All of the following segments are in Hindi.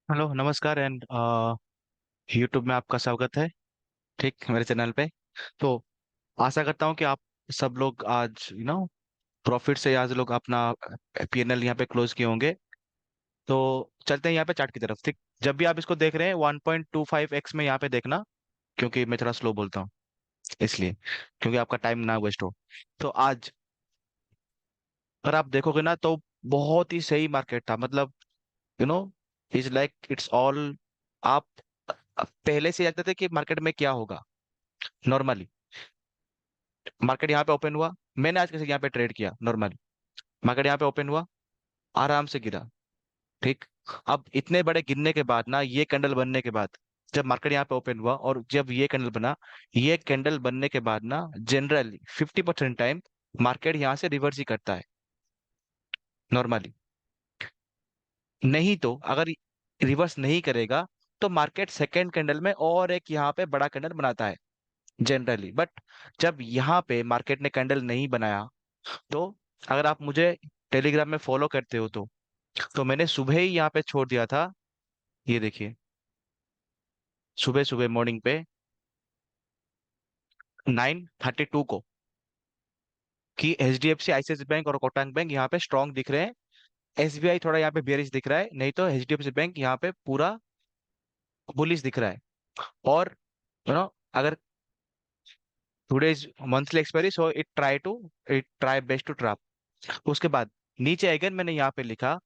हेलो नमस्कार एंड यूट्यूब में आपका स्वागत है। ठीक, मेरे चैनल पे। तो आशा करता हूँ कि आप सब लोग आज प्रॉफिट से आज लोग अपना पीएनएल यहाँ पे क्लोज किए होंगे। तो चलते हैं यहाँ पे चार्ट की तरफ। ठीक, जब भी आप इसको देख रहे हैं 1.25x में यहाँ पे देखना, क्योंकि मैं थोड़ा स्लो बोलता हूँ इसलिए, क्योंकि आपका टाइम ना वेस्ट हो। तो आज अगर आप देखोगे ना तो बहुत ही सही मार्केट था। मतलब you know is like it's all. आप पहले से जानते थे कि मार्केट में क्या होगा। नॉर्मली मार्केट यहाँ पे ओपन हुआ, मैंने आज कैसे यहाँ पे ट्रेड किया नॉर्मली। मार्केट यहाँ पे ओपन हुआ, आराम से गिरा। ठीक, अब इतने बड़े गिरने के बाद ना, ये कैंडल बनने के बाद, जब मार्केट यहाँ पे ओपन हुआ और जब ये कैंडल बना, ये कैंडल बनने के बाद ना जनरली 50% टाइम मार्केट यहाँ से रिवर्स ही करता है नॉर्मली। नहीं तो अगर रिवर्स नहीं करेगा तो मार्केट सेकेंड कैंडल में और एक यहाँ पे बड़ा कैंडल बनाता है जनरली। बट जब यहाँ पे मार्केट ने कैंडल नहीं बनाया, तो अगर आप मुझे टेलीग्राम में फॉलो करते हो तो मैंने सुबह ही यहाँ पे छोड़ दिया था। ये देखिए, सुबह सुबह मॉर्निंग पे 9:32 को, कि एचडीएफसी, आईसीआईसी बैंक और कोटक बैंक यहाँ पे स्ट्रांग दिख रहे हैं। एसबीआई थोड़ा यहाँ पे बेरिश दिख रहा है, नहीं तो एचडीएफसी बैंक यहाँ पे पूरा बुलिश दिख रहा है। और अगर today is monthly expiry, so it try best to trap. उसके बाद नीचे अगेन मैंने यहाँ पे लिखा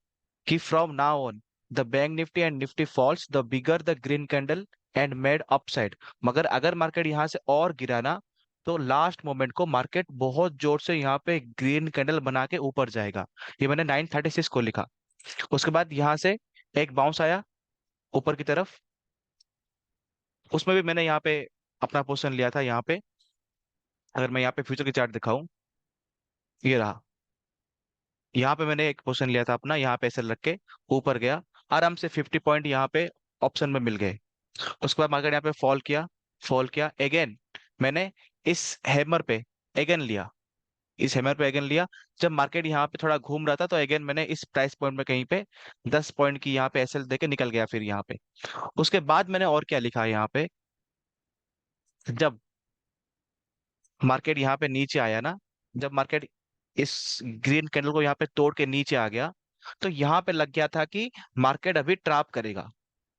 कि from now on the bank Nifty and Nifty falls the bigger the green candle and made upside. मगर अगर मार्केट यहाँ से और गिरा ना, तो लास्ट मोमेंट को मार्केट बहुत जोर से यहाँ पे ग्रीन कैंडल बना के ऊपर जाएगा। ये मैंने 9:36 को लिखा। उसके बाद यहाँ से एक बाउंस आया ऊपर की तरफ, उसमें भी मैंने यहाँ पे अपना पोजीशन लिया था। यहाँ पे अगर मैं यहाँ पे फ्यूचर की चार्ट दिखाऊं, ये रहा। यहाँ पे मैंने एक पोजीशन लिया था अपना, यहाँ पे ऐसे रख के ऊपर गया, आराम से 50 पॉइंट यहाँ पे ऑप्शन में मिल गए। उसके बाद मार्केट यहाँ पे फॉल किया अगेन। मैंने इस हैमर पे अगेन लिया, इस हैमर पे अगेन लिया। जब मार्केट यहाँ पे थोड़ा घूम रहा था तो अगेन मैंने इस प्राइस पॉइंट में कहीं पे 10 पॉइंट की यहाँ पे एसएल देके निकल गया फिर यहाँ पे। उसके बाद मैंने और क्या लिखा है यहाँ पे, जब मार्केट यहाँ पे नीचे आया ना, जब मार्केट इस ग्रीन कैंडल को यहाँ पे तोड़ के नीचे आ गया, तो यहाँ पे लग गया था कि मार्केट अभी ट्रैप करेगा।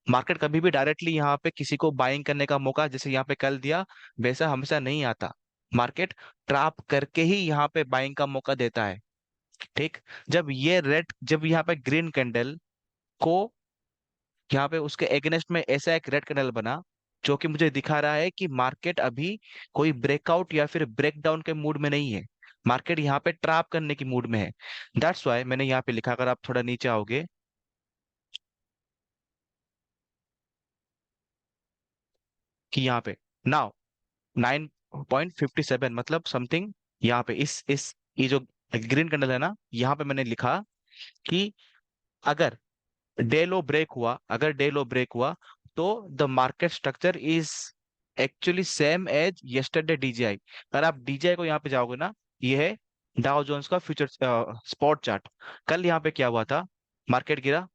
मार्केट कभी भी डायरेक्टली यहाँ पे किसी को बाइंग करने का मौका, जैसे यहाँ पे कल दिया, वैसा हमेशा नहीं आता। मार्केट ट्रैप करके ही यहाँ पे बाइंग का मौका देता है। ठीक, जब यहाँ पे ग्रीन कैंडल को यहाँ पे उसके एगेंस्ट में ऐसा एक रेड कैंडल बना, जो कि मुझे दिखा रहा है कि मार्केट अभी कोई ब्रेकआउट या फिर ब्रेकडाउन के मूड में नहीं है। मार्केट यहाँ पे ट्रैप करने की मूड में है। दैट्स वाई मैंने यहाँ पे लिखा, अगर आप थोड़ा नीचे आओगे, कि यहाँ पे नाउ 9.57 मतलब समथिंग, यहाँ पे इस ये जो ग्रीन कैंडल है ना, यहाँ पे मैंने लिखा कि अगर डे लो ब्रेक हुआ, तो the market structure is actually same as yesterday DGI. अगर आप डीजीआई को यहाँ पे जाओगे ना, ये है डाउ जोन्स का फ्यूचर स्पॉट चार्ट। कल यहाँ पे क्या हुआ था, मार्केट गिरा,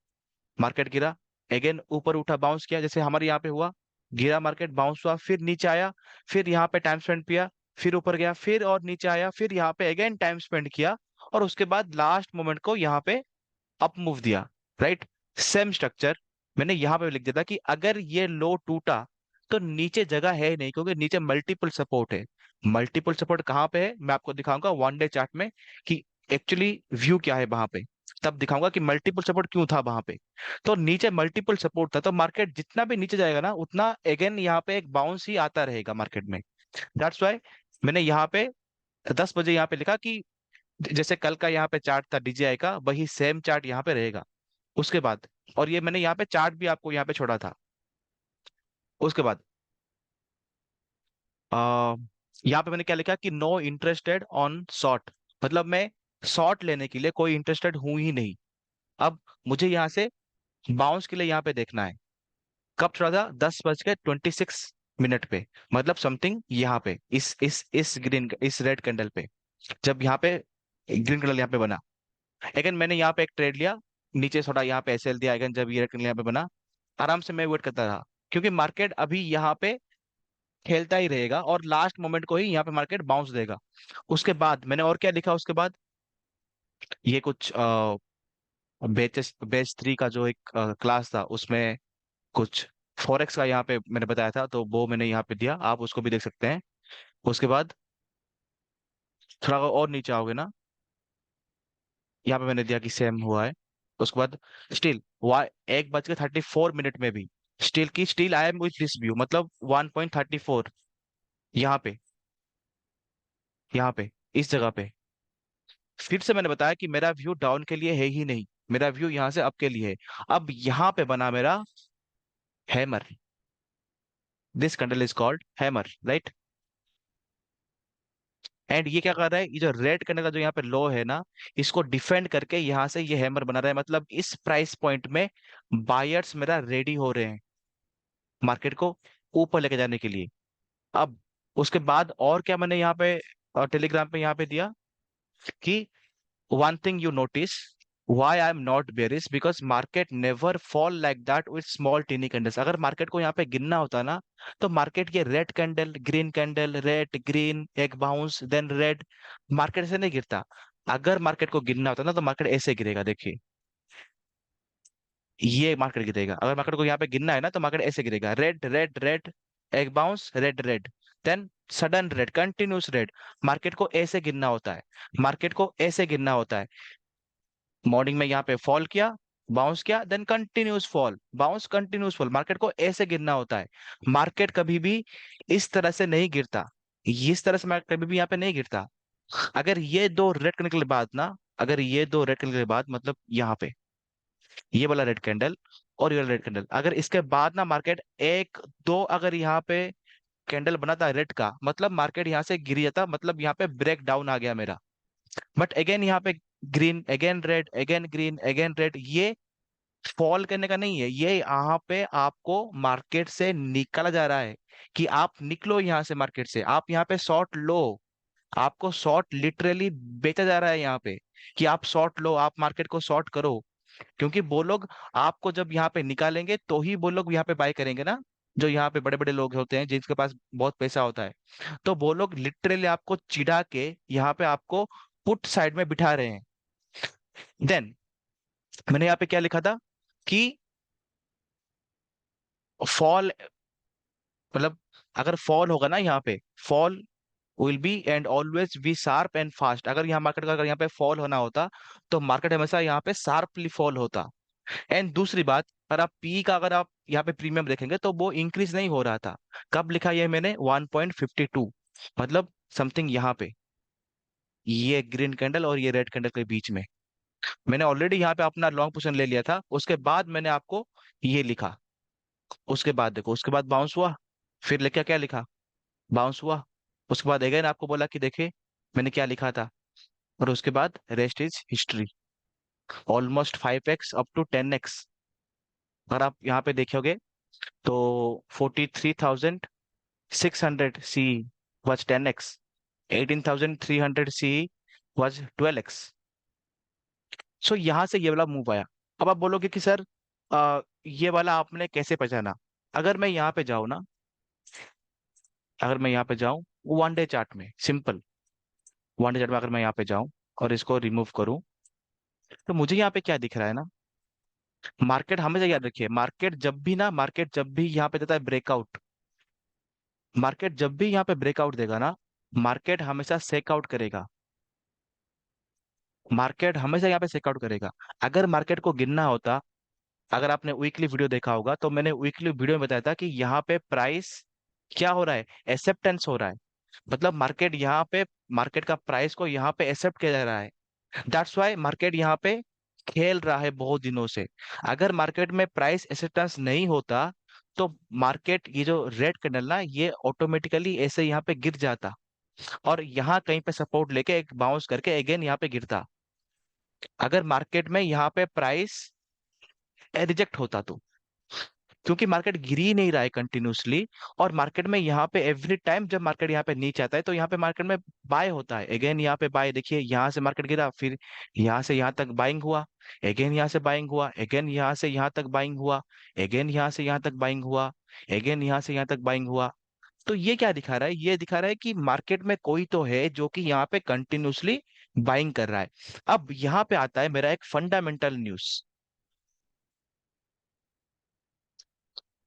मार्केट गिरा अगेन ऊपर उठा, बाउंस किया, जैसे हमारे यहाँ पे हुआ। गिरा मार्केट, बाउंस हुआ, फिर नीचे आया, फिर यहाँ पे टाइम स्पेंड किया, फिर ऊपर गया, फिर और नीचे आया, फिर यहाँ पे अगेन टाइम स्पेंड किया, और उसके बाद लास्ट मोमेंट को यहाँ पे अप मूव दिया। राइट, सेम स्ट्रक्चर मैंने यहाँ पे लिख दिया था कि अगर ये लो टूटा तो नीचे जगह है ही नहीं, क्योंकि नीचे मल्टीपल सपोर्ट है। मल्टीपल सपोर्ट कहाँ पे है, मैं आपको दिखाऊंगा वन डे चार्ट में कि एक्चुअली व्यू क्या है वहां पे। तब दिखाऊंगा कि मल्टीपल सपोर्ट क्यों था वहां पे। तो नीचे मल्टीपल सपोर्ट था, तो मार्केट जितना भी नीचे जाएगा ना, उतना अगेन यहाँ पे एक बाउंस ही आता रहेगा मार्केट में। दैट्स वाई मैंने यहाँ पे 10 बजे यहाँ पे लिखा कि जैसे कल का यहाँ पे चार्ट था डीजीआई का, वही सेम चार्ट यहाँ पे रहेगा। उसके बाद, और ये मैंने यहाँ पे चार्ट भी आपको यहाँ पे छोड़ा था। उसके बाद आ, यहाँ पे मैंने क्या लिखा कि नो इंटरेस्टेड ऑन शॉर्ट, मतलब मैं शॉर्ट लेने के लिए कोई इंटरेस्टेड हूं ही नहीं। अब मुझे यहाँ से बाउंस के लिए यहाँ पे देखना है। कब छोड़ा था, 10:26 मिनट पे, मतलब समथिंग यहाँ पे इस रेड कैंडल पे, जब यहाँ पे ग्रीन कैंडल यहाँ पे बना। अगेन मैंने यहाँ पे एक ट्रेड लिया, नीचे थोड़ा यहाँ पे एसएल दिया अगेन, जब ये रेड कैंडल यहाँ पे बना। आराम से मैं वेट करता रहा, क्योंकि मार्केट अभी यहाँ पे खेलता ही रहेगा और लास्ट मोमेंट को ही यहाँ पे मार्केट बाउंस देगा। उसके बाद मैंने और क्या लिखा उसके बाद, ये कुछ बेच थ्री का जो एक क्लास था, उसमें कुछ फॉरेक्स का यहाँ पे मैंने बताया था, तो वो मैंने यहाँ पे दिया, आप उसको भी देख सकते हैं। उसके बाद थोड़ा और नीचे आओगे ना, यहाँ पे मैंने दिया कि सेम हुआ है। उसके बाद स्टिल 1:34 में भी still I am with this view, मतलब 1.34, यहाँ पे, यहाँ पे, इस जगह पे। फिर से मैंने बताया कि मेरा व्यू डाउन के लिए है ही नहीं, मेरा व्यू यहाँ से अप के लिए है। अब यहाँ पे बना मेरा hammer, this candle is called hammer, right. And ये क्या कर रहा है, ये जो रेड कैंडल का जो यहाँ पे लो है ना, इसको डिफेंड करके यहाँ से ये हैमर बना रहा है, मतलब इस प्राइस पॉइंट में बायर्स मेरा रेडी हो रहे हैं मार्केट को ऊपर लेके जाने के लिए। अब उसके बाद और क्या मैंने यहाँ पे टेलीग्राम पे यहाँ पे दिया कि one thing you notice why I am not bearish because market never fall like that with small teeny candles। अगर मार्केट को यहाँ पे गिनना होता ना, तो मार्केट ये red candle, green candle, red green, एक बाउंस, देन रेड, मार्केट से नहीं गिरता। अगर मार्केट को गिनना होता ना, तो मार्केट ऐसे गिरेगा, देखिए, ये मार्केट गिरेगा। अगर मार्केट को यहाँ पे गिनना है ना, तो मार्केट ऐसे गिरेगा, रेड रेड रेड, एक bounce, red red, then sudden red, continuous red. Market को ऐसे गिनना होता है, मार्केट को ऐसे गिनना होता है। मॉर्निंग में यहाँ पे फॉल किया, बाउंस किया, then continuous fall, bounce, continuous fall, market को ऐसे गिरना होता है। मार्केट कभी भी इस तरह से नहीं गिरता, इस तरह से मार्केट कभी भी यहाँ पे नहीं गिरता। अगर ये दो रेड कैंडल के बाद ना, अगर ये दो रेड कैंडल के बाद, मतलब यहाँ पे ये वाला रेड कैंडल और ये वाला रेड कैंडल, अगर इसके बाद ना मार्केट एक दो अगर यहाँ पे कैंडल बनाता रेड का, मतलब मार्केट यहाँ से गिर जाता, मतलब यहाँ पे ब्रेक डाउन आ गया मेरा। बट अगेन यहाँ पे green, again red, again green, again red, ये फॉल करने का नहीं है, ये यहाँ पे आपको मार्केट से निकाला जा रहा है कि आप निकलो यहाँ से, मार्केट से आप यहाँ पे शॉर्ट लो। आपको शॉर्ट लिटरली बेचा जा रहा है यहाँ पे कि आप शॉर्ट लो, आप मार्केट को शॉर्ट करो। क्योंकि वो लोग आपको जब यहाँ पे निकालेंगे तो ही वो लोग यहाँ पे बाय करेंगे ना, जो यहाँ पे बड़े बड़े लोग होते हैं जिनके पास बहुत पैसा होता है। तो वो लोग लिटरली आपको चिढ़ा के यहाँ पे आपको पुट साइड में बिठा रहे हैं। देन मैंने यहाँ पे क्या लिखा था कि फॉल, मतलब अगर फॉल होगा ना यहाँ पे, fall will be and always be sharp and fast. अगर यहाँ मार्केट का अगर यहाँ पे फॉल होना होता, तो मार्केट हमेशा यहाँ पे शार्पली फॉल होता। एंड दूसरी बात, अगर आप पी का अगर आप यहाँ पे प्रीमियम देखेंगे, तो वो इंक्रीज नहीं हो रहा था। कब लिखा ये मैंने, 1.52, मतलब समथिंग यहाँ पे, ये ग्रीन कैंडल और ये रेड कैंडल के बीच में मैंने ऑलरेडी यहाँ पे अपना लॉन्ग पोजीशन ले लिया था। उसके बाद मैंने आपको ये लिखा, उसके बाद देखो, उसके बाद बाउंस हुआ, फिर लिखा क्या लिखा, बाउंस हुआ। उसके बाद अगेन आपको बोला कि देखिए मैंने क्या लिखा था, और उसके बाद rest is history, almost 5x up to 10x। अगर आप यहाँ पे देखोगे तो 43,600 सी was 10x, 18,300 C was 12x। सो यहाँ से ये वाला मूव आया। अब आप बोलोगे कि सर ये वाला आपने कैसे पहचाना। अगर मैं यहाँ पे जाऊँ ना, अगर मैं यहाँ पे जाऊँ वन डे चार्ट में, सिंपल वन डे चार्ट में अगर मैं यहाँ पे जाऊँ और इसको रिमूव करूँ, तो मुझे यहाँ पे क्या दिख रहा है ना, मार्केट हमेशा याद रखिए, मार्केट जब भी यहाँ पे देता है ब्रेकआउट, मार्केट जब भी यहाँ पे ब्रेकआउट देगा ना, मार्केट हमेशा सेक आउट करेगा, मार्केट हमेशा यहाँ पे सेक आउट करेगा। अगर मार्केट को गिनना होता, अगर आपने वीकली वीडियो देखा होगा, तो मैंने वीकली वीडियो में बताया था कि यहाँ पे प्राइस क्या हो रहा है, एक्सेप्टेंस हो रहा है। मतलब मार्केट यहाँ पे, मार्केट का प्राइस को यहाँ पे एक्सेप्ट किया जा रहा है। दैट्स वाई मार्केट यहाँ पे खेल रहा है बहुत दिनों से। अगर मार्केट में प्राइस एक्सेप्टेंस नहीं होता, तो मार्केट ये जो रेड कैंडल ना, ये ऑटोमेटिकली ऐसे यहाँ पे गिर जाता और यहाँ कहीं पे सपोर्ट लेके एक बाउंस करके अगेन यहाँ पे गिरता। अगर मार्केट में यहाँ पे प्राइस रिजेक्ट होता तो, क्योंकि मार्केट गिर ही नहीं रहा है कंटिन्यूसली। और मार्केट में यहाँ पे एवरी टाइम जब मार्केट यहाँ पे नीचे आता है तो यहाँ पे मार्केट में बाय होता है। अगेन यहाँ पे बाय, देखिए यहाँ से मार्केट गिरा, फिर यहाँ से यहाँ तक बाइंग हुआ, अगेन यहाँ से बाइंग हुआ, अगेन यहाँ से यहाँ तक बाइंग हुआ, अगेन यहाँ से यहाँ तक बाइंग हुआ, अगेन यहाँ से यहाँ तक बाइंग हुआ। तो ये क्या दिखा रहा है? ये दिखा रहा है कि मार्केट में कोई तो है जो कि यहाँ पे कंटिन्यूसली बाइंग कर रहा है। अब यहाँ पे आता है मेरा एक फंडामेंटल न्यूज।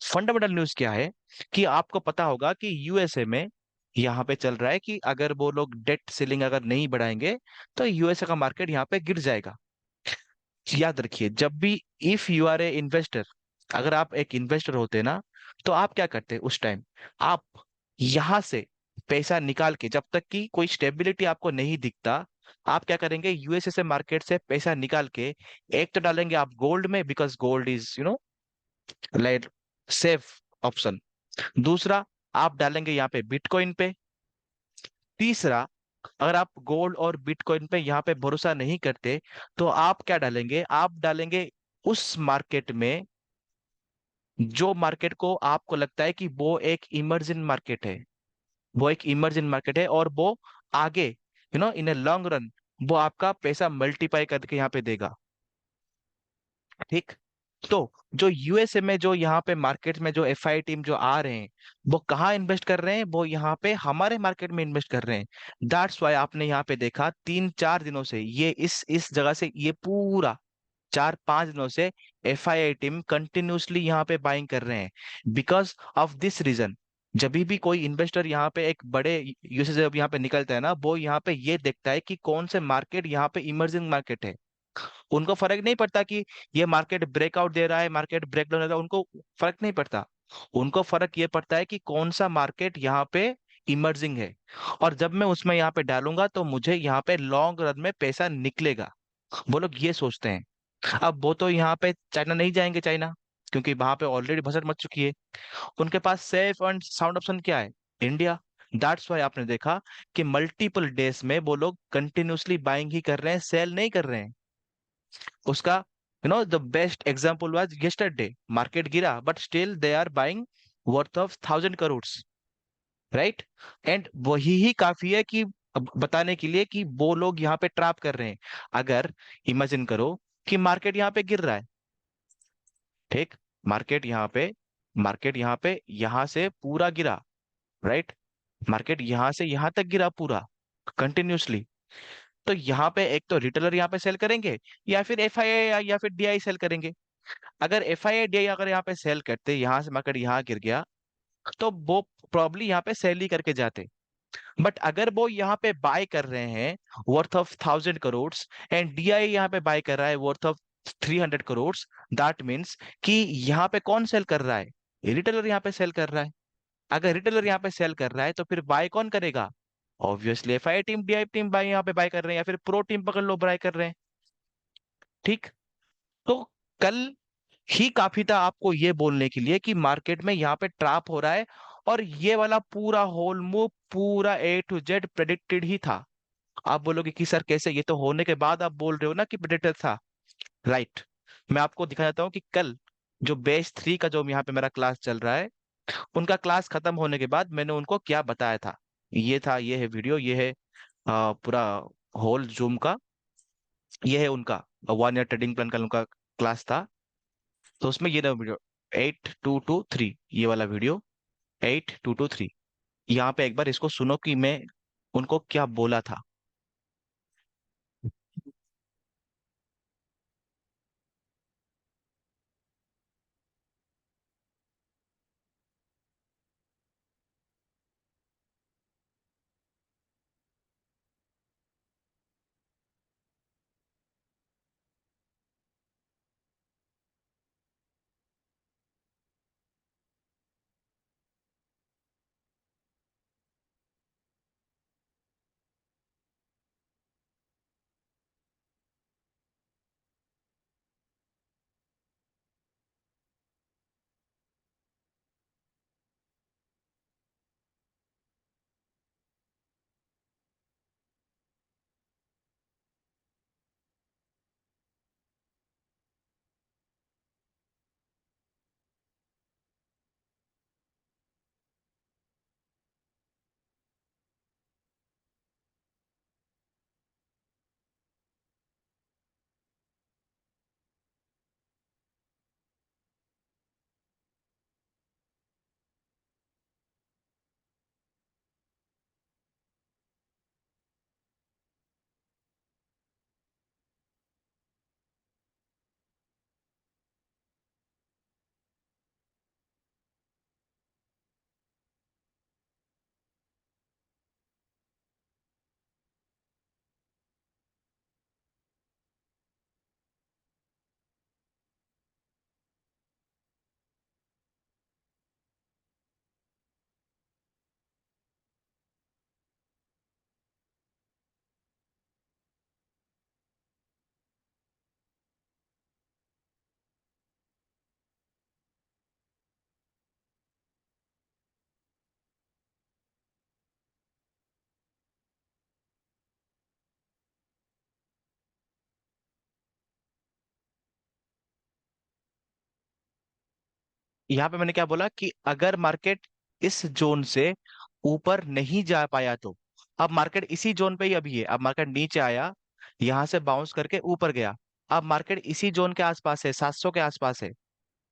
फंडामेंटल न्यूज क्या है कि आपको पता होगा कि यूएसए में यहाँ पे चल रहा है कि अगर वो लोग डेट सीलिंग अगर नहीं बढ़ाएंगे तो यूएसए का मार्केट यहाँ पे गिर जाएगा। याद रखिए, जब भी if you are a investor, अगर आप एक इन्वेस्टर होते ना, तो आप क्या करते उस टाइम? आप यहां से पैसा निकाल के, जब तक कि कोई स्टेबिलिटी आपको नहीं दिखता, आप क्या करेंगे? यूएसए से मार्केट से पैसा निकाल के एक तो डालेंगे आप गोल्ड में, because gold is like safe option. दूसरा, आप डालेंगे यहाँ पे बिटकॉइन पे। तीसरा, अगर आप गोल्ड और बिटकॉइन पे यहाँ पे भरोसा नहीं करते, तो आप क्या डालेंगे? आप डालेंगे उस मार्केट में जो मार्केट को आपको लगता है कि वो एक इमर्जिंग मार्केट है, वो एक इमर्जिंग मार्केट है, और वो आगे इन ए लॉन्ग रन वो आपका पैसा मल्टीप्लाई करके यहाँ पे देगा। ठीक। तो जो यूएसए में जो यहाँ पे मार्केट में जो एफआई टीम जो आ रहे हैं, वो कहाँ इन्वेस्ट कर रहे हैं? वो यहाँ पे हमारे मार्केट में इन्वेस्ट कर रहे हैं। दैट्स वाई आपने यहाँ पे देखा 3-4 दिनों से ये इस जगह से ये पूरा 4-5 दिनों से एफआईआई टीम कंटिन्यूसली यहाँ पे बाइंग कर रहे हैं, बिकॉज ऑफ दिस रीजन। जब भी कोई इन्वेस्टर यहाँ पे एक बड़े यूएसए से जब यहाँ पे निकलता है ना, वो यहाँ पे ये देखता है कि कौन से मार्केट यहाँ पे इमर्जिंग मार्केट है। उनको फर्क नहीं पड़ता कि ये मार्केट ब्रेकआउट दे रहा है, मार्केट ब्रेकडाउन दे रहा है, उनको फर्क नहीं पड़ता। उनको फर्क ये पड़ता है कि कौन सा मार्केट यहाँ पे इमर्जिंग है, और जब मैं उसमें यहाँ पे डालूंगा तो मुझे यहाँ पे लॉन्ग रन में पैसा निकलेगा। वो लोग ये सोचते हैं। अब वो तो यहाँ पे चाइना नहीं जाएंगे, चाइना, क्योंकि वहां पे ऑलरेडी भसड़ मच चुकी है। उनके पास सेफ एंड साउंड ऑप्शन क्या है? इंडिया। दैट्स वाई आपने देखा कि मल्टीपल डेज में वो लोग कंटिन्यूसली बाइंग ही कर रहे हैं, सेल नहीं कर रहे हैं। उसका the best example was yesterday, market गिरा but still they are buying worth of 1,000 crore, right. And वही ही काफी है कि अब बताने के लिए कि वो लोग यहाँ पे ट्रैप कर रहे हैं। अगर इमेजिन करो कि मार्केट यहाँ पे गिर रहा है, ठीक, मार्केट यहाँ पे मार्केट यहाँ पे यहाँ से पूरा गिरा, राइट, मार्केट यहाँ से यहाँ तक गिरा पूरा कंटिन्यूसली। तो यहाँ पे एक तो रिटेलर यहाँ पे सेल करेंगे, या फिर एफआईआई या फिर डीआई सेल करेंगे। अगर एफआईआई डीआई अगर यहाँ पे सेल करते, यहाँ से मार्केट यहाँ गिर गया, तो वो प्रॉब्ली यहाँ पे सेल ही करके जाते। बट अगर वो यहाँ पे बाय कर रहे हैं worth of 1,000 crore, and DI यहाँ पे बाय कर रहा है worth of 300 crore, that means कि यहाँ पे कौन सेल कर रहा है? रिटेलर यहाँ पे सेल कर रहा है। अगर रिटेलर यहाँ पे सेल कर रहा है तो फिर बाय कौन करेगा? Obviously FI team, DI team buy यहाँ पे बाय कर रहे हैं, या फिर प्रो टीम पकड़ लो बाय कर रहे हैं। ठीक। तो कल ही काफी था आपको ये बोलने के लिए कि मार्केट में यहाँ पे ट्रैप हो रहा है, और ये वाला पूरा होल मूव पूरा A to Z प्रेडिक्टेड ही था। आप बोलोगे कि सर कैसे, ये तो होने के बाद आप बोल रहे हो ना कि प्रेडिक्टेड था। राइट। मैं आपको दिखा देता हूँ कि कल जो बेस 3 का जो यहाँ पे मेरा क्लास चल रहा है, उनका क्लास खत्म होने के बाद मैंने उनको क्या बताया था। ये था, ये है वीडियो, ये है पूरा होल जूम का, ये है उनका 1 ईयर ट्रेडिंग प्लान का उनका क्लास था। तो उसमें ये ना वीडियो 8223, ये वाला वीडियो 8223, यहाँ पे एक बार इसको सुनो कि मैं उनको क्या बोला था। यहाँ पे मैंने क्या बोला कि अगर मार्केट इस जोन से ऊपर नहीं जा पाया तो, अब मार्केट इसी जोन पे ही अभी है, अब मार्केट नीचे आया, यहां से बाउंस करके ऊपर गया, अब मार्केट इसी जोन के आसपास है, 700 के आसपास है।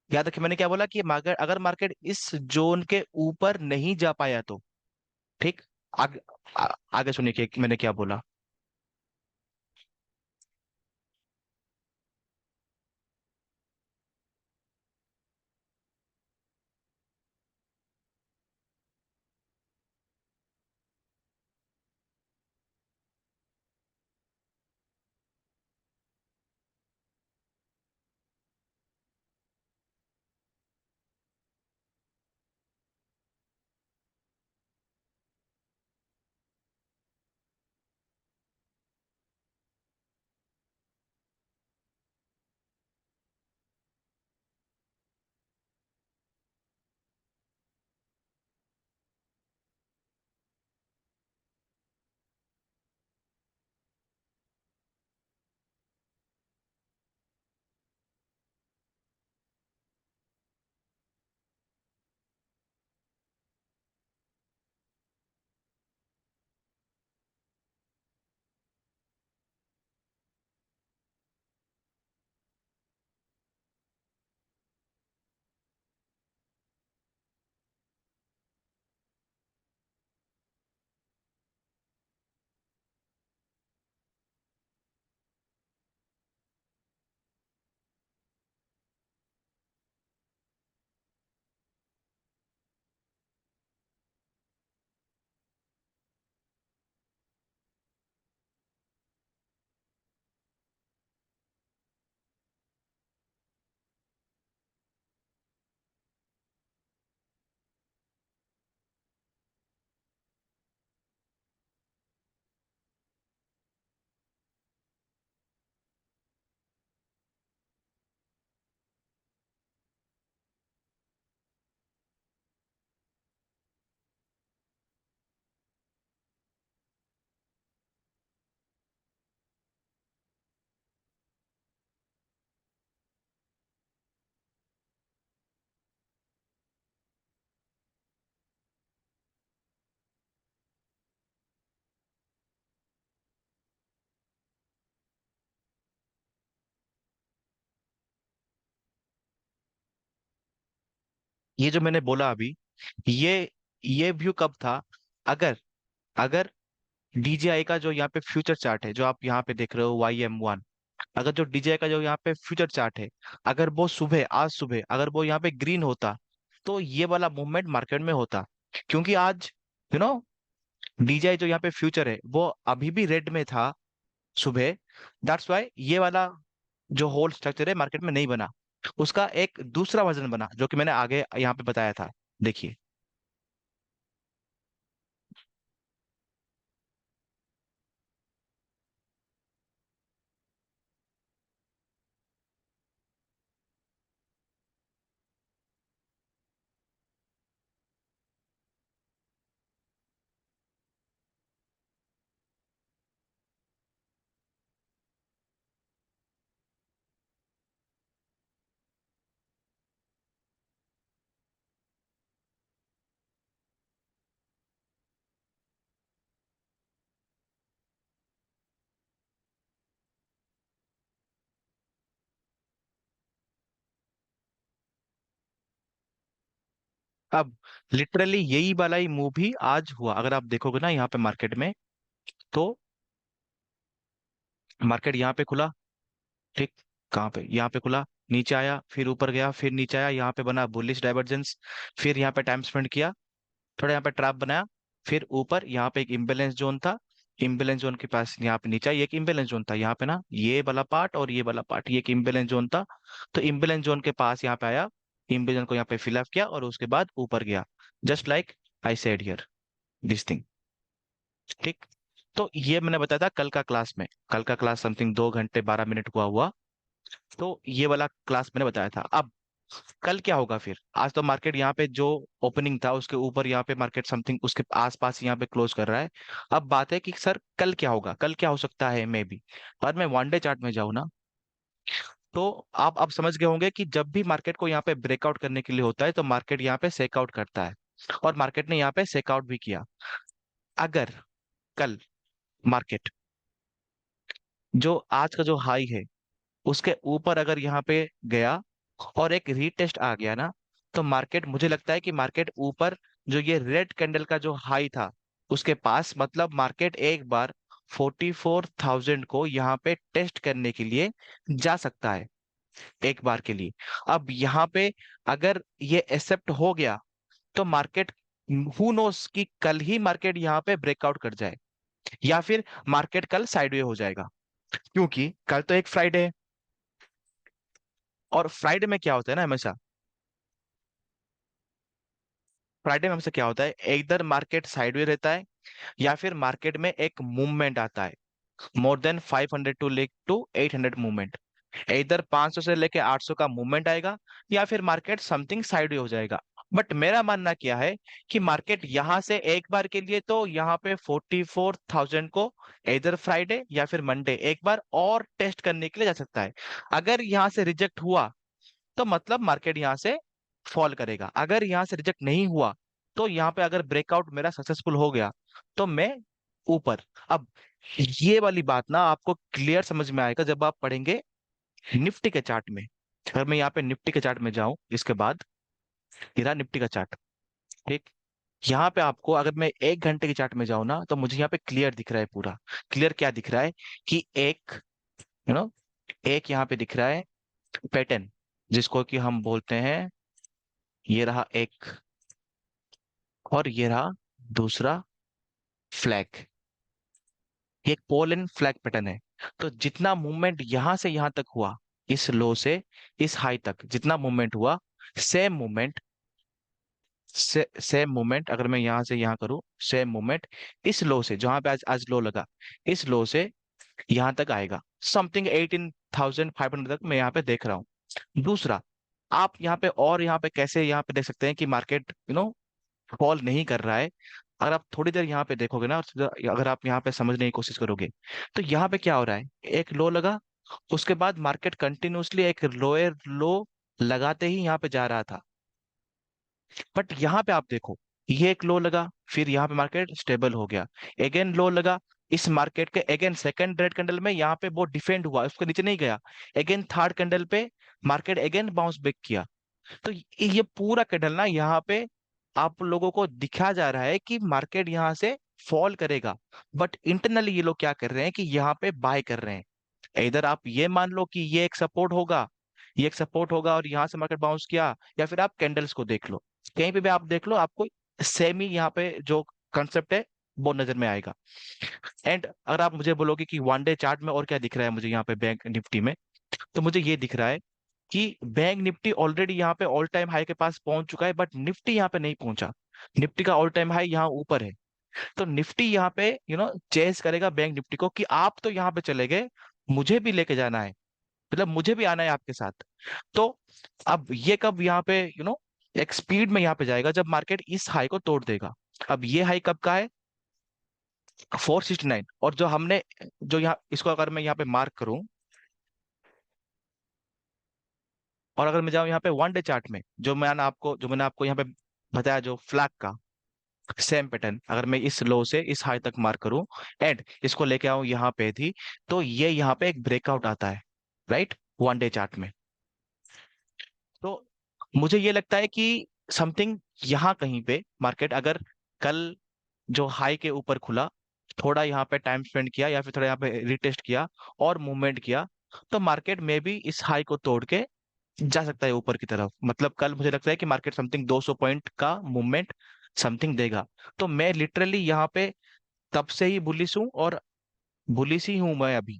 याद रखिए मैंने क्या बोला कि मार्केट, अगर मार्केट इस जोन के ऊपर नहीं जा पाया तो, ठीक। आगे आगे सुनिए कि मैंने क्या बोला। ये जो मैंने बोला अभी, ये ये व्यू कब था? अगर अगर डीजीआई का जो यहाँ पे फ्यूचर चार्ट है, जो आप यहाँ पे देख रहे हो YM1, अगर जो डीजीआई का जो यहाँ पे फ्यूचर चार्ट है, अगर वो सुबह, आज सुबह अगर वो यहाँ पे ग्रीन होता, तो ये वाला मूवमेंट मार्केट में होता। क्योंकि आज यू नो डीजीआई जो यहाँ पे फ्यूचर है वो अभी भी रेड में था सुबह। दैट्स वाई ये वाला जो होल स्ट्रक्चर है मार्केट में नहीं बना, उसका एक दूसरा वर्जन बना जो कि मैंने आगे यहाँ पे बताया था। देखिए। अब लिटरली यही वाला ही मूव भी आज हुआ, अगर आप देखोगे ना यहाँ पे मार्केट में, तो मार्केट यहाँ पे खुला, ठीक, कहाँ पे, यहाँ पे खुला, नीचे आया, फिर ऊपर गया, फिर नीचे आया, यहाँ पे बना बुलिश डाइवर्जेंस, फिर यहाँ पे टाइम स्पेंड किया, थोड़ा यहाँ पे ट्रैप बनाया, फिर ऊपर यहाँ पे एक इम्बेलेंस जोन था, इम्बेलेंस जोन के पास यहाँ पे नीचे ये एक इम्बेलेंस जोन था, यहाँ पे ना ये वाला पार्ट और ये वाला पार्ट, ये एक इम्बेलेंस जोन था। तो इम्बेलेंस जोन के पास यहाँ पे आया, इम्बेलेंस को यहाँ पे फिल अप किया और उसके बाद ऊपर गया, just like I said here this thing, ठीक। तो ये मैंने बताया था कल का क्लास में, कल का क्लास समथिंग 2 घंटे 12 मिनट हुआ हुआ। तो ये वाला क्लास मैंने बताया था। अब कल क्या होगा फिर? आज तो मार्केट यहाँ पे जो ओपनिंग था उसके ऊपर यहाँ पे मार्केट समथिंग उसके आसपास यहाँ पे क्लोज कर रहा है। अब बात है कि सर कल क्या होगा, कल क्या हो सकता है, मे बी। और मैं वन डे चार्ट में जाऊँ ना, तो आप अब समझ गए होंगे कि जब भी मार्केट को यहाँ पे ब्रेकआउट करने के लिए होता है तो मार्केट यहाँ पे सेकआउट करता है, और मार्केट ने यहाँ पे सेकआउट भी किया। अगर कल मार्केट जो आज का जो हाई है उसके ऊपर अगर यहाँ पे गया और एक रीटेस्ट आ गया ना, तो मार्केट, मुझे लगता है कि मार्केट ऊपर जो ये रेड कैंडल का जो हाई था उसके पास, मतलब मार्केट एक बार 44,000 को यहाँ पे टेस्ट करने के लिए जा सकता है, एक बार के लिए। अब यहाँ पे अगर ये एक्सेप्ट हो गया तो मार्केट, हु नोस कि कल ही मार्केट यहाँ पे ब्रेकआउट कर जाए, या फिर मार्केट कल साइडवे हो जाएगा, क्योंकि कल तो एक फ्राइडे है। और फ्राइडे में क्या होता है ना, हमेशा फ्राइडे में हमेशा क्या होता है, इधर मार्केट साइडवे रहता है या फिर मार्केट में एक मूवमेंट आता है, मोर देन 500 टू 800 मूवमेंट। इधर 500 से लेके 800 का मूवमेंट आएगा, या फिर मार्केट समथिंग साइड हो जाएगा। बट मेरा मानना क्या है कि मार्केट यहां से एक बार के लिए तो यहाँ पे 44,000 को इधर फ्राइडे या फिर मंडे एक बार और टेस्ट करने के लिए जा सकता है। अगर यहाँ से रिजेक्ट हुआ तो मतलब मार्केट यहाँ से फॉल करेगा। अगर यहाँ से रिजेक्ट नहीं हुआ तो यहाँ पे अगर ब्रेकआउट मेरा सक्सेसफुल हो गया तो मैं ऊपर। अब ये वाली बात ना आपको क्लियर समझ में आएगा जब आप पढ़ेंगे निफ्टी के चार्ट में। अगर मैं यहाँ पे निफ्टी के चार्ट में जाऊं इसके बाद, ये रहा निफ्टी का चार्ट। ठीक, यहाँ पे आपको अगर मैं 1 घंटे के चार्ट में जाऊं ना तो मुझे यहाँ पे क्लियर दिख रहा है पूरा। क्लियर क्या दिख रहा है कि एक, यू नो एक यहाँ पे दिख रहा है पैटर्न, जिसको कि हम बोलते हैं, ये रहा एक, और ये रहा दूसरा फ्लैग। ये एक पोल एंड फ्लैग पैटर्न है। तो जितना मूवमेंट यहां से यहां तक हुआ, इस लो से इस हाई तक जितना मूवमेंट हुआ, सेम मूवमेंट, सेम मूवमेंट अगर मैं यहां से यहां करूं, सेम मूवमेंट इस लो से जहां पे आज आज लो लगा, इस लो से यहां तक आएगा। समथिंग 18,500 तक मैं यहाँ पे देख रहा हूँ। दूसरा, आप यहाँ पे और यहाँ पे कैसे यहाँ पे देख सकते हैं कि मार्केट फॉल नहीं कर रहा है। अगर आप थोड़ी देर यहाँ पे देखोगे ना, और अगर आप यहाँ पे समझने की कोशिश करोगे तो यहाँ पे क्या हो रहा है, एक लो लगा, उसके बाद मार्केट कंटिन्यूअसली एक लोअर लो लगाते ही यहाँ पे जा रहा था। बट यहाँ पे आप देखो, ये एक लो लगा, फिर यहाँ पे मार्केट स्टेबल हो गया, अगेन लो लगा, इस मार्केट के अगेन सेकंड रेड कैंडल में यहाँ पे वो डिफेंड हुआ, उसके नीचे नहीं गया, अगेन थर्ड कैंडल पे मार्केट अगेन बाउंस बैक किया। तो ये पूरा कैंडल ना यहाँ पे आप लोगों को दिखा जा रहा है कि मार्केट यहाँ से फॉल करेगा। बट इंटरनली ये लोग क्या कर रहे हैं कि यहाँ पे बाय कर रहे हैं। इधर आप ये मान लो कि ये एक सपोर्ट होगा, ये एक सपोर्ट होगा और यहाँ से मार्केट बाउंस किया, या फिर आप कैंडल्स को देख लो, कहीं पे भी आप देख लो, आपको सेम ही यहाँ पे जो कंसेप्ट है वो नजर में आएगा। एंड अगर आप मुझे बोलोगे कि वन डे चार्ट में और क्या दिख रहा है मुझे यहाँ पे बैंक निफ्टी में, तो मुझे ये दिख रहा है कि बैंक निफ्टी ऑलरेडी यहाँ पे ऑल टाइम हाई के पास पहुंच चुका है, बट निफ्टी यहाँ पे नहीं पहुंचा। निफ्टी का ऑल टाइम हाई यहाँ ऊपर है। तो निफ्टी यहाँ पे चेस करेगा बैंक निफ्टी को कि आप तो यहाँ पे चले गए, मुझे भी लेके जाना है, मतलब मुझे भी आना है आपके साथ। तो अब ये कब यहाँ पे एक स्पीड में यहाँ पे जाएगा जब मार्केट इस हाई को तोड़ देगा। अब ये हाई कब का है, 469। और जो हमने, जो यहाँ इसको अगर मैं यहाँ पे मार्क करूं, और अगर मैं जाऊं यहाँ पे वन डे चार्ट में, जो मैंने आपको यहाँ पे बताया, जो फ्लैग का सेम पैटर्न, अगर मैं इस लो से इस हाई तक मार्क करूं एंड इसको लेके आऊं यहाँ पे थी, तो ये यहाँ पे एक ब्रेकआउट आता है, राइट, वन डे चार्ट में। तो मुझे ये लगता है कि समथिंग यहाँ कहीं पे मार्केट अगर कल जो हाई के ऊपर खुला, थोड़ा यहाँ पे टाइम स्पेंड किया या फिर थोड़ा यहाँ पे रिटेस्ट किया और मूवमेंट किया, तो मार्केट में भी इस हाई को तोड़ के जा सकता है ऊपर की तरफ। मतलब कल मुझे लगता है कि मार्केट समथिंग 200 पॉइंट का मूवमेंट समथिंग देगा। तो मैं लिटरली यहाँ पे तब से ही बुलिश हूँ, और बुलिश ही हूँ मैं अभी।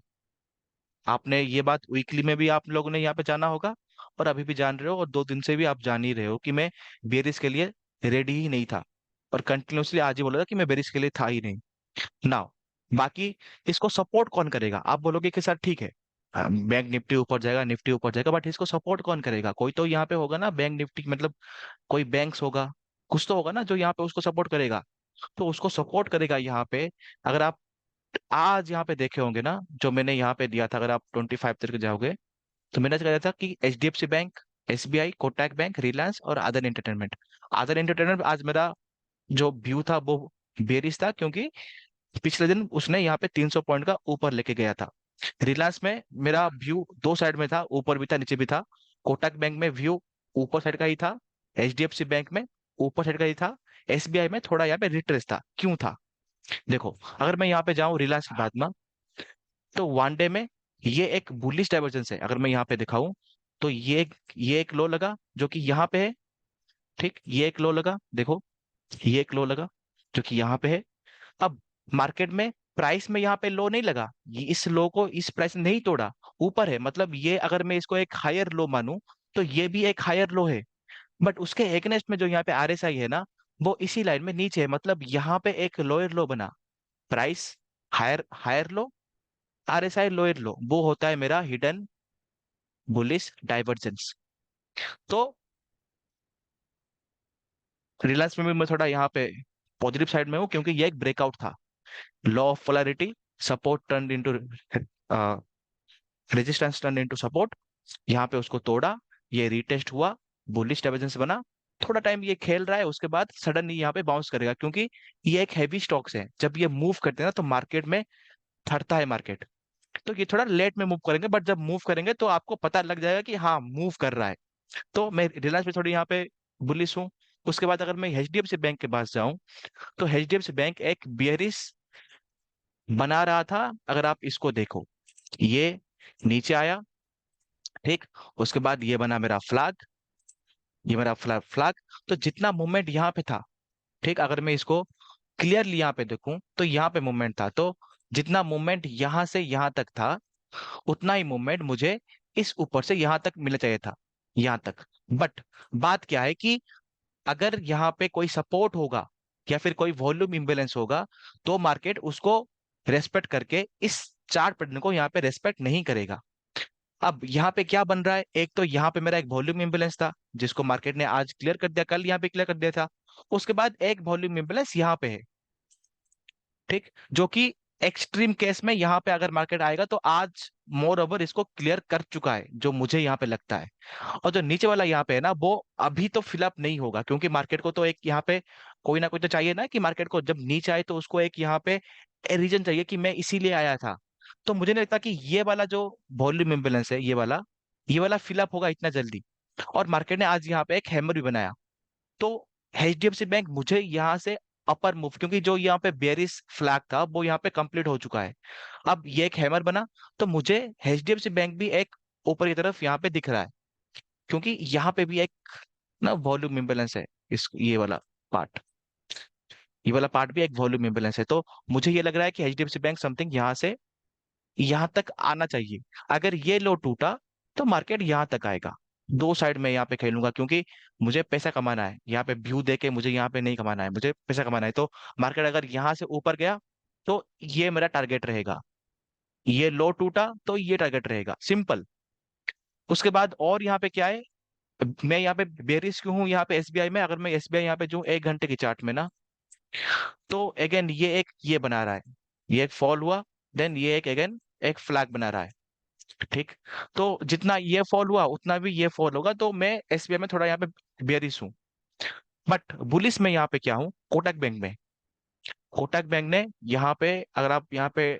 आपने ये बात वीकली में भी आप लोगों ने यहाँ पे जाना होगा, और अभी भी जान रहे हो, और 2 दिन से भी आप जान ही रहे हो कि मैं बेरिस के लिए रेडी ही नहीं था, और कंटिन्यूसली आज ही बोला था कि मैं बेरिस के लिए था ही नहीं। नाउ बाकी इसको सपोर्ट कौन करेगा, आप बोलोगे कि सर ठीक है, बैंक निफ्टी ऊपर जाएगा, निफ्टी ऊपर जाएगा, बट इसको सपोर्ट कौन करेगा, कोई तो यहाँ पे होगा ना बैंक निफ्टी, मतलब कोई बैंक्स होगा, कुछ तो होगा ना जो यहाँ पे उसको सपोर्ट करेगा। तो उसको सपोर्ट करेगा यहाँ पे, अगर आप आज यहाँ पे देखे होंगे ना, जो मैंने यहाँ पे दिया था, अगर आप 25 तक जाओगे तो मैंने कहा था कि HDFC bank, SBI, Kotak bank, Reliance और अदर एंटरटेनमेंट। अदर एंटरटेनमेंट आज मेरा जो व्यू था वो बेरिश था, क्योंकि पिछले दिन उसने यहाँ पे 300 पॉइंट का ऊपर लेके गया था। रिलायंस में मेरा व्यू दो साइड में था, ऊपर भी था नीचे भी था। कोटक बैंक में व्यू ऊपर साइड का ही था। एचडीएफसी बैंक में ऊपर साइड का ही था। एसबीआई में थोड़ा यहाँ पे रिट्रेस था। क्यों था? देखो, अगर मैं यहाँ पे जाऊं रिलायंस की बात में, तो वन डे में ये एक बुलिश डाइवर्जेंस है। अगर मैं यहाँ पे दिखाऊं तो ये एक लो लगा जो कि यहाँ पे है। ठीक, ये एक लो लगा, देखो, ये एक लो लगा जो कि यहाँ पे है। अब मार्केट में प्राइस में यहाँ पे लो नहीं लगा, ये इस लो को इस प्राइस ने नहीं तोड़ा, ऊपर है। मतलब ये अगर मैं इसको एक हायर लो मानूं तो ये भी एक हायर लो है। बट उसके एगनेस्ट में जो यहाँ पे आरएसआई है ना, वो इसी लाइन में नीचे है। मतलब यहाँ पे एक लोअर लो बना, price higher higher low, RSI lower low, वो होता है मेरा हिडन बुलिश डाइवर्जेंस। तो रिलायंस में भी मैं थोड़ा यहाँ पे पॉजिटिव साइड में हूँ, क्योंकि ये एक ब्रेकआउट था। Law of polarity, support turn into resistance, turn into support. यहाँ पे उसको तोड़ा, ये रीटेस्ट हुआ, बुलिश डाइवर्जेंस बना। थोड़ा टाइम ये खेल रहा है, उसके बाद सडनली यहाँ पे बाउंस करेगा, क्योंकि ये एक हैवी स्टॉक्स है। जब ये मूव करते हैं ना तो मार्केट में थरता है मार्केट। तो ये थोड़ा लेट में मूव करेंगे, बट जब मूव करेंगे तो आपको पता लग जाएगा कि हाँ मूव कर रहा है। तो मैं रिलायंस पे थोड़ी यहाँ पे बुलिश हूँ। उसके बाद अगर मैं एचडीएफसी बैंक के पास जाऊं, तो एचडीएफसी बैंक एक बियरिश बना रहा था। अगर आप इसको देखो, ये नीचे आया, ठीक, उसके बाद ये बना मेरा फ्लैग, ये मेरा फ्लैग फ्लैग। तो जितना मूवमेंट यहाँ पे था, ठीक, अगर मैं इसको क्लियरली यहाँ पे देखूं तो यहाँ पे मूवमेंट था। तो जितना मूवमेंट यहाँ से यहाँ तक था, उतना ही मूवमेंट मुझे इस ऊपर से यहाँ तक मिलना चाहिए था, यहाँ तक। बट बात क्या है कि अगर यहाँ पे कोई सपोर्ट होगा या फिर कोई वॉल्यूम इम्बेलेंस होगा, तो मार्केट उसको रेस्पेक्ट करके इस चार्ट पैटर्न को यहाँ पे रेस्पेक्ट नहीं करेगा। अब यहाँ पे क्या बन रहा है, एक तो यहाँ पे मेरा एक वॉल्यूम इम्बेलेंस था जिसको मार्केट ने आज क्लियर कर दिया, कल यहाँ पे क्लियर कर दिया था। उसके बाद एक वॉल्यूम इम्बेलेंस यहाँ पे है, ठीक, जो कि एक्सट्रीम केस में यहाँ पे अगर मार्केट आएगा तो आज मोर ओवर इसको क्लियर कर चुका है, जो मुझे यहाँ पे लगता है। और जो नीचे वाला यहाँ पे है ना, वो अभी तो फिलअप नहीं होगा, क्योंकि मार्केट को तो एक यहाँ पे कोई ना कोई तो चाहिए ना, कि मार्केट को जब नीचे आए तो उसको एक यहाँ पे रीजन चाहिए कि मैं इसीलिए आया था। तो मुझे नहीं लगता कि ये वाला जो वॉल्यूम इम्बेलेंस है, ये वाला फिलअप होगा इतना जल्दी। और मार्केट ने आज यहाँ पे एक हैमर भी बनाया। तो एचडीएफसी बैंक मुझे यहाँ से अपर मूव, क्योंकि जो यहाँ पे बेरिश फ्लैग था वो यहाँ पे कंप्लीट हो चुका है। अब ये एक हैमर बना, तो मुझे एचडीएफसी बैंक भी एक ऊपर की तरफ यहाँ पे दिख रहा है, क्योंकि यहाँ पे भी एक ना वॉल्यूम इम्बेलेंस है। इस पार्ट ये वाला पार्ट भी एक वॉल्यूम इम्बेलेंस है। तो मुझे ये लग रहा है कि एचडीएफसी बैंक समथिंग यहाँ से यहाँ तक आना चाहिए। अगर ये लो टूटा तो मार्केट यहाँ तक आएगा। दो साइड में यहाँ पे खेलूंगा, क्योंकि मुझे पैसा कमाना है। यहाँ पे व्यू देके मुझे यहाँ पे नहीं कमाना है, मुझे पैसा कमाना है। तो मार्केट अगर यहाँ से ऊपर गया तो ये मेरा टारगेट रहेगा, ये लो टूटा तो ये टारगेट रहेगा, सिंपल। उसके बाद और यहाँ पे क्या है, मैं यहाँ पे बेरिश क्यों हूँ यहाँ पे एसबीआई में? अगर मैं एसबीआई यहाँ पे जो 1 घंटे की चार्ट में ना, तो अगेन ये बना रहा है, ये एक फॉल हुआ, देन ये एक अगेन एक फ्लैग बना रहा है, ठीक। तो जितना ये फॉल हुआ उतना भी ये फॉल होगा, तो मैं एसबीआई में थोड़ा यहाँ पे बेयरिश हूँ। बट बुलिस में यहाँ पे क्या हूँ, कोटक बैंक में। कोटक बैंक ने यहाँ पे, अगर आप यहाँ पे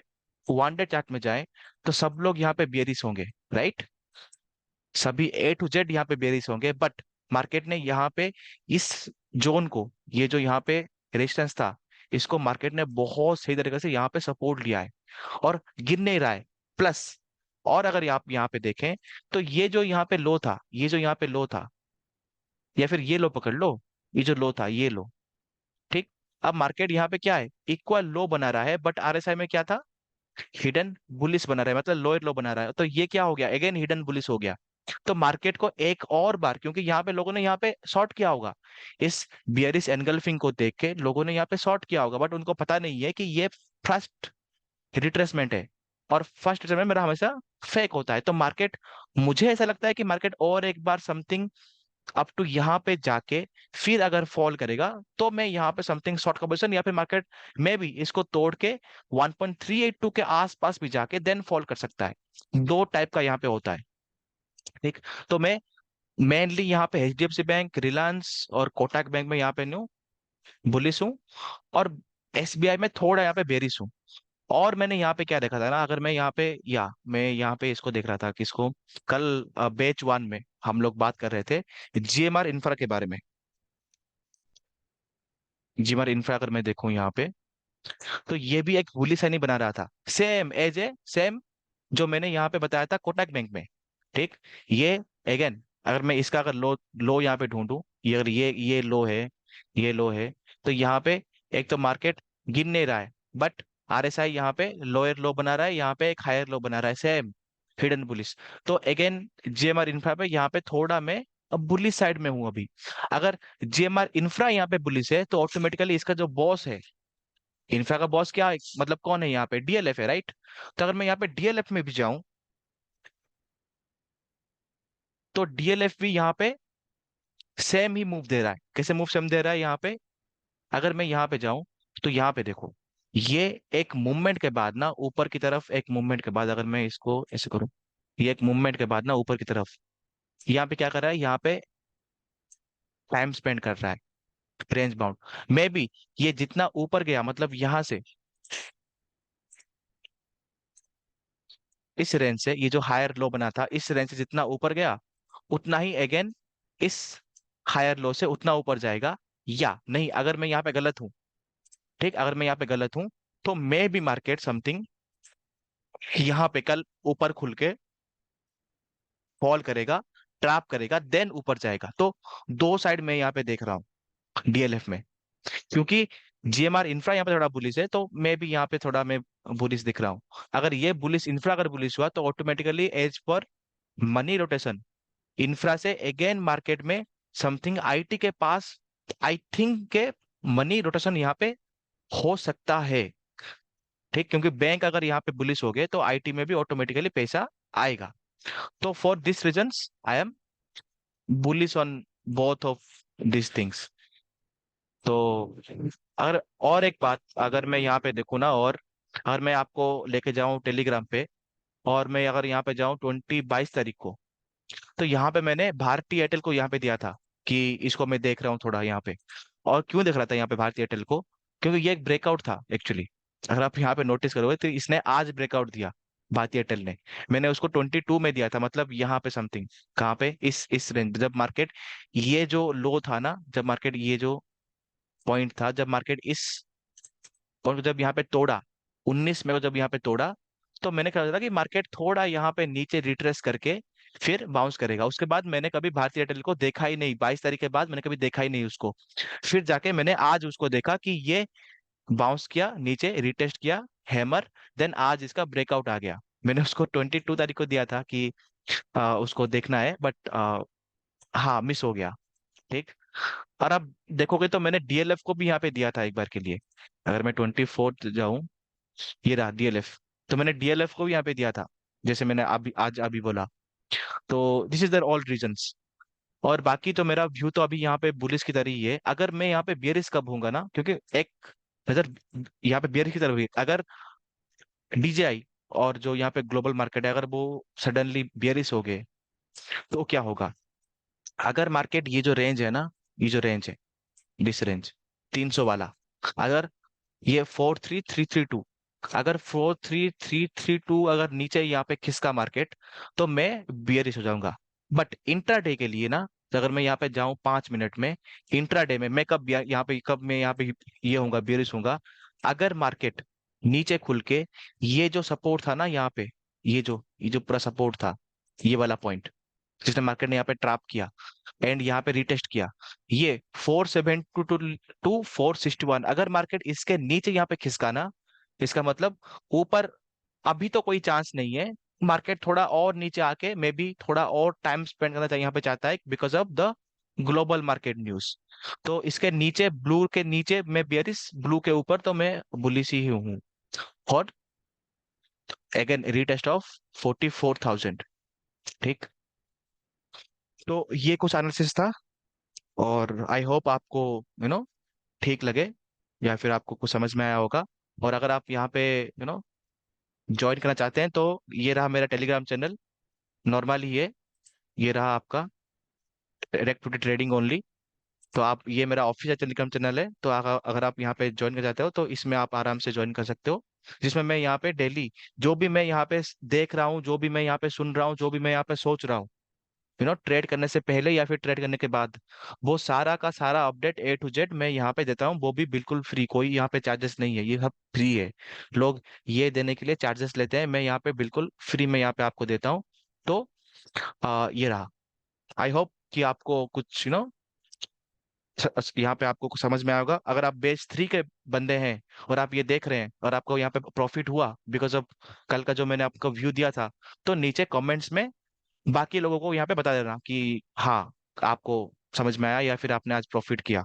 वन डे चार्ट में जाएं, तो सब लोग यहाँ पे बेयरिश होंगे, राइट। सभी ए टू जेड यहाँ पे बेयरिश होंगे। बट मार्केट ने यहाँ पे इस जोन को, ये जो यहाँ पे रेजिस्टेंस था, इसको मार्केट ने बहुत सही तरीके से यहाँ पे सपोर्ट लिया है और गिर नहीं रहा है। प्लस, और अगर आप यहाँ पे देखें, तो ये जो यहाँ पे लो था, ये जो यहाँ पे लो था, या फिर ये लो पकड़ लो, ये जो लो था ये लो, ठीक। अब मार्केट यहाँ पे क्या है, इक्वल लो बना रहा है, बट आरएसआई में क्या था, हिडन बुलिस बना रहा है, मतलब लोअर लो बना रहा है। तो ये क्या हो गया, अगेन हिडन बुलिस हो गया। तो मार्केट को एक और बार, क्योंकि यहाँ पे लोगों ने यहाँ पे शॉर्ट किया होगा, इस बियरिश एनगल्फिंग को देख के लोगों ने यहाँ पे शॉर्ट किया होगा, बट उनको पता नहीं है कि ये फर्स्ट रिट्रेसमेंट है, और फर्स्ट रिट्रेसमेंट मेरा हमेशा फेक होता है। तो मार्केट, मुझे ऐसा लगता है कि मार्केट और एक बार समथिंग अप टू यहाँ पे जाके फिर अगर फॉल करेगा, तो मैं यहाँ पे समथिंग शॉर्ट का पोजीशन, या फिर मार्केट में भी इसको तोड़ के 1382 के आसपास भी जाके देन फॉल कर सकता है। दो टाइप का यहाँ पे होता है। ठीक। तो मैं मेनली यहाँ पे एचडीएफसी बैंक, रिलायंस और कोटक बैंक में यहाँ पे न्यू बुलिश हूँ। और एसबीआई में थोड़ा यहाँ पे बेरिश हूँ। और मैंने यहाँ पे क्या देखा था ना, अगर मैं यहाँ पे, या मैं यहाँ पे इसको देख रहा था किसको, कल बैच वन में हम लोग बात कर रहे थे जीएमआर इंफ्रा के बारे में। जीएमआर इंफ्रा अगर मैं देखूं यहाँ पे, तो ये भी एक बुलिश नहीं बना रहा था, सेम एज ए सेम जो मैंने यहाँ पे बताया था कोटक बैंक में। ठीक। ये अगेन, अगर मैं इसका अगर लो लो यहाँ पे ढूंढूं, ये अगर ये लो है, ये लो है, तो यहाँ पे एक तो मार्केट गिन नहीं रहा है, बट आरएसआई यहाँ पे लोअर लो बना रहा है, यहाँ पे एक हायर लो बना रहा है, सेम हिडन बुलिश। तो अगेन जीएमआर इंफ्रा पे यहाँ पे थोड़ा मैं अब बुलिश साइड में हूँ अभी। अगर जीएमआर इंफ्रा यहाँ पे बुलिश है, तो ऑटोमेटिकली इसका जो बॉस है, इंफ्रा का बॉस क्या है, मतलब कौन है यहाँ पे, डीएलएफ है, राइट। तो अगर मैं यहाँ पे डीएलएफ में भी जाऊं, तो डीएलएफ भी यहाँ पे सेम ही मूव दे रहा है। कैसे मूव सेम दे रहा है यहाँ पे, अगर मैं यहाँ पे जाऊं, तो यहाँ पे देखो, ये एक मूवमेंट के बाद ना ऊपर की तरफ, एक मूवमेंट के बाद अगर मैं इसको ऐसे करूं, ये एक मूवमेंट के बाद ना ऊपर की तरफ, यहाँ पे क्या कर रहा है, यहाँ पे टाइम स्पेंड कर रहा है रेंज बाउंड। मे बी ये जितना ऊपर गया, मतलब यहाँ से इस रेंज से, ये जो हायर लो बना था, इस रेंज से जितना ऊपर गया, उतना ही अगेन इस हायर लो से उतना ऊपर जाएगा। या नहीं, अगर मैं यहाँ पे गलत हूँ, ठीक, अगर मैं यहाँ पे गलत हूँ, तो मे बी मार्केट समथिंग यहाँ पे कल ऊपर खुल के फॉल करेगा, ट्रैप करेगा, देन ऊपर जाएगा। तो दो साइड में यहाँ पे देख रहा हूँ डीएलएफ में, क्योंकि जीएमआर इंफ्रा यहाँ पे थोड़ा बुलिश है, तो मैं भी यहाँ पे थोड़ा मैं बुलिश दिख रहा हूँ। अगर ये बुलिश इंफ्रा अगर बुलिश हुआ, तो automatically as per money rotation infra से अगेन मार्केट में समथिंग आईटी के पास, आई थिंक के मनी रोटेशन यहाँ पे हो सकता है। ठीक, क्योंकि बैंक अगर यहाँ पे बुलिश हो गए, तो आईटी में भी ऑटोमेटिकली पैसा आएगा। तो for this reasons I am bullish on both of this things. तो अगर और एक बात अगर मैं यहाँ पे देखूँ ना, और अगर मैं आपको लेके जाऊँ टेलीग्राम पे, और मैं अगर यहाँ पे जाऊँ 22 तारीख को, तो यहाँ पे मैंने भारती एयरटेल को यहाँ पे दिया था कि इसको मैं देख रहा हूँ थोड़ा यहाँ पे। और क्यों देख रहा था यहाँ पे भारती एयरटेल को, क्योंकि ये एक ब्रेकआउट था एक्चुअली। अगर आप यहाँ पे नोटिस करोगे, तो इसने आज ब्रेकआउट दिया, भारती एयरटेल ने। मैंने उसको 22 में दिया था, मतलब यहाँ पे समथिंग, कहाँ पे, इस रेंज, जब मार्केट ये जो लो था ना, जब मार्केट ये जो पॉइंट था, जब मार्केट इस पॉइंट को जब यहाँ पे तोड़ा, 19 मई को जब यहाँ पे तोड़ा, तो मैंने कहा था कि मार्केट थोड़ा यहाँ पे नीचे रिट्रेस करके फिर बाउंस करेगा। उसके बाद मैंने कभी भारतीय एयरटेल को देखा ही नहीं, 22 तारीख के बाद मैंने कभी देखा ही नहीं उसको। फिर जाके मैंने आज उसको देखा कि ये बाउंस किया, नीचे रिटेस्ट किया, हैमर, देन आज इसका ब्रेकआउट आ गया। मैंने उसको 22 तारीख को दिया था कि उसको देखना है, बट हाँ, मिस हो गया। ठीक। और अब देखोगे तो मैंने डीएलएफ को भी यहाँ पे दिया था एक बार के लिए। अगर मैं 24 जाऊं, ये रहा डीएलएफ। तो मैंने डीएलएफ को भी यहाँ पे दिया था, जैसे मैंने अभी आज अभी बोला। तो this is their all reasons. और बाकी तो मेरा व्यू तो अभी यहाँ पे बुलिस की तरह ही है। अगर मैं यहाँ पे बियरिश कब होऊंगा ना, क्योंकि एक नजर यहाँ पे बियरिश की तरफ हुई, अगर डीजेआई और जो यहाँ पे ग्लोबल मार्केट है, अगर वो सडनली बियरिश हो गए, तो क्या होगा। अगर मार्केट ये जो रेंज है ना, ये जो रेंज है, डिस रेंज 300 वाला, अगर ये 43,332, अगर 43,332 अगर नीचे यहाँ पे खिसका मार्केट, तो मैं बियरिश हो जाऊंगा। बट इंट्राडे के लिए ना, तो अगर मैं यहाँ पे जाऊं 5 मिनट में, इंट्राडे में मैं कब यहाँ पे, कब मैं यहाँ पे ये होऊंगा, बियरिश होऊंगा, अगर मार्केट नीचे खुल के ये जो सपोर्ट था ना यहाँ पे, ये जो पूरा सपोर्ट था, ये वाला पॉइंट जिसने मार्केट ने यहाँ पे ट्रैप किया एंड यहाँ पे रिटेस्ट किया, ये 472 टू 461, अगर मार्केट इसके नीचे यहाँ पे खिसका ना, इसका मतलब ऊपर अभी तो कोई चांस नहीं है। मार्केट थोड़ा और नीचे आके मे बी थोड़ा और टाइम स्पेंड करना चाहिए यहाँ पे चाहता है, because of the global market news. तो इसके नीचे, ब्लू के नीचे मैं बियरिश, ब्लू के ऊपर तो मैं बुलिश ही हूँ। और अगेन रीटेस्ट ऑफ 44,000। ठीक। तो ये कुछ एनालिसिस था, और आई होप आपको ठीक लगे, या फिर आपको कुछ समझ में आया होगा। और अगर आप यहाँ पे ज्वाइन करना चाहते हैं, तो ये रहा मेरा टेलीग्राम चैनल, नॉर्मल ही है। ये रहा आपका डायरेक्ट ट्रेडिंग ओनली। तो आप, ये मेरा ऑफिशियल टेलीग्राम चैनल है, तो अगर अगर आप यहाँ पे ज्वाइन कर जाते हो तो इसमें आप आराम से ज्वाइन कर सकते हो। जिसमें मैं यहाँ पे डेली जो भी मैं यहाँ पे देख रहा हूँ, जो भी मैं यहाँ पे सुन रहा हूँ, जो भी मैं यहाँ पे सोच रहा हूँ, ट्रेड करने से पहले या फिर ट्रेड करने के बाद, वो सारा का सारा अपडेट A to Z मैं यहाँ पे देता हूँ। वो भी बिल्कुल फ्री, कोई यहाँ पे चार्जेस नहीं है, ये सब फ्री है। लोग ये देने के लिए चार्जेस लेते हैं, मैं यहाँ पे बिल्कुल फ्री में यहाँ पे आपको देता हूँ। तो ये रहा। आई होप कि आपको कुछ यहाँ पे आपको कुछ समझ में आएगा। अगर आप बैच 3 के बंदे हैं और आप ये देख रहे हैं और आपको यहाँ पे प्रॉफिट हुआ बिकॉज ऑफ कल का जो मैंने आपको व्यू दिया था, तो नीचे कमेंट्स में बाकी लोगों को यहाँ पे बता देना कि हाँ, आपको समझ में आया या फिर आपने आज प्रॉफिट किया।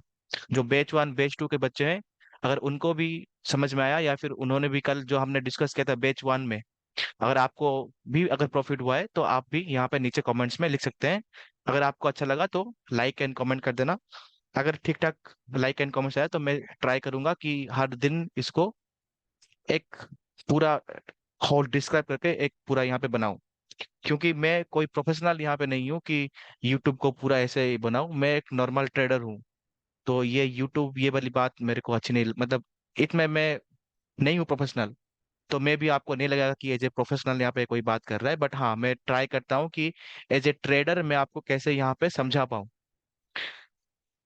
जो बैच 1 बैच 2 के बच्चे हैं, अगर उनको भी समझ में आया या फिर उन्होंने भी कल जो हमने डिस्कस किया था बैच 1 में, अगर आपको भी अगर प्रॉफिट हुआ है तो आप भी यहाँ पे नीचे कमेंट्स में लिख सकते हैं। अगर आपको अच्छा लगा तो लाइक एंड कमेंट कर देना। अगर ठीक ठाक लाइक एंड कमेंट्स आया तो मैं ट्राई करूंगा कि हर दिन इसको एक पूरा होल डिस्क्राइब करके एक पूरा यहाँ पे बनाऊं। क्योंकि मैं कोई प्रोफेशनल यहाँ पे नहीं हूँ कि यूट्यूब को पूरा ऐसे ही बनाऊं। मैं एक नॉर्मल ट्रेडर हूँ। तो ये यूट्यूब ये वाली बात मेरे को अच्छी नहीं, मतलब इसमें मैं नहीं हूँ प्रोफेशनल। तो मैं भी आपको नहीं लगेगा कि एज ए प्रोफेशनल यहाँ पे कोई बात कर रहा है, बट हाँ मैं ट्राई करता हूँ कि एज ए ट्रेडर मैं आपको कैसे यहाँ पे समझा पाऊँ।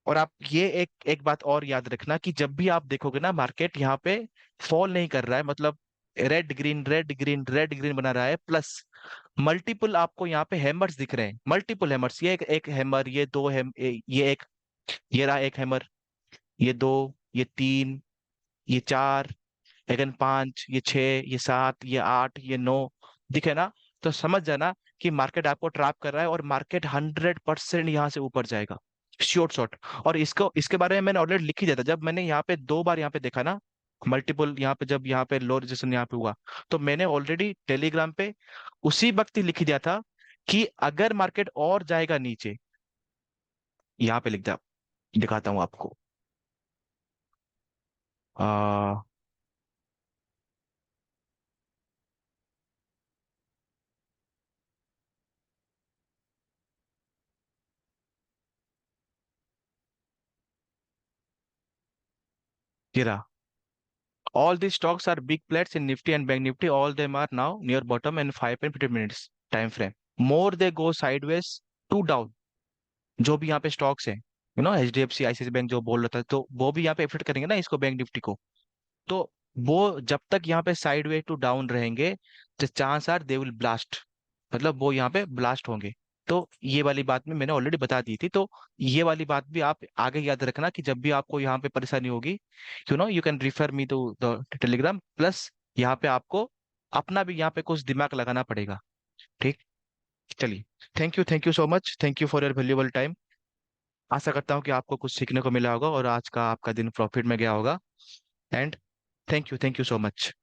और आप ये एक एक बात और याद रखना कि जब भी आप देखोगे ना मार्केट यहाँ पे फॉल नहीं कर रहा है, मतलब red green red green red green बना रहा है, प्लस मल्टीपल आपको यहाँ पे हैमर्स दिख रहे हैं, मल्टीपल हैमर्स, ये एक हैमर, ये दो हैम ये एक, ये रहा एक हैमर, ये दो, ये तीन, ये चार, लेकिन 5, ये 6, ये 7, ये 8, ये 9 दिखे ना, तो समझ जाना कि मार्केट आपको ट्रैप कर रहा है और मार्केट 100% यहाँ से ऊपर जाएगा, शॉर्ट शॉट। और इसको इसके बारे में मैंने ऑलरेडी लिख ही दिया था जब मैंने यहाँ पे 2 बार यहाँ पे देखा ना, मल्टीपल यहाँ पे, जब यहाँ पे लो रजिस्टेंस यहाँ पे हुआ, तो मैंने ऑलरेडी टेलीग्राम पे उसी वक्त ही लिख ही दिया था कि अगर मार्केट और जाएगा नीचे, यहाँ पे लिख दिया, दिखाता हूँ आपको। आ, ये रहा। All these stocks are big players in Nifty and Bank Nifty. All them are now near bottom in 5 and 15 minutes time frame. More they go sideways to down. जो भी यहाँ पे स्टॉक्स हैं, HDFC ICICI बैंक जो बोल रहा था, तो वो भी यहाँ पे इफेक्ट करेंगे ना इसको, बैंक निफ्टी को। तो वो जब तक यहाँ पे साइडवे टू डाउन रहेंगे, the chance are they will blast, मतलब वो यहाँ पे ब्लास्ट होंगे। तो ये वाली बात में मैंने ऑलरेडी बता दी थी। तो ये वाली बात भी आप आगे याद रखना कि जब भी आपको यहाँ पे परेशानी होगी, you can refer me to the Telegram, plus यहाँ पे आपको अपना भी यहाँ पे कुछ दिमाग लगाना पड़ेगा। ठीक, चलिए। Thank you so much, thank you for your valuable time. आशा करता हूँ कि आपको कुछ सीखने को मिला होगा और आज का आपका दिन प्रॉफिट में गया होगा। And thank you so much.